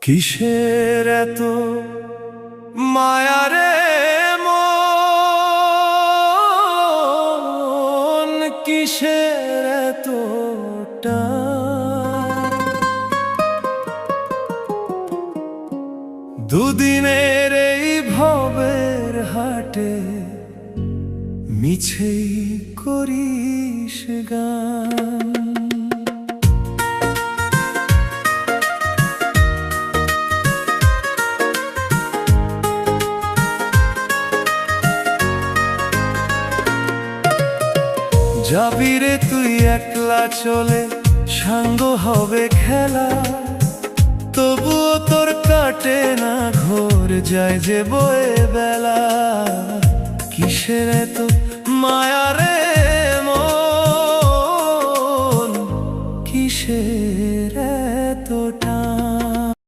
কিসের এত মায়া রে মন, কিসের এত টান? দুদিনের এই ভবের হাটে মিছেই করিস গান। যাবি রে তুই একলা চলে, সাঙ্গ হবে খেলা, তবুও তোর কাটে না ঘোর, যায় যে বয়ে বেলা। কিসের এত মায়া রে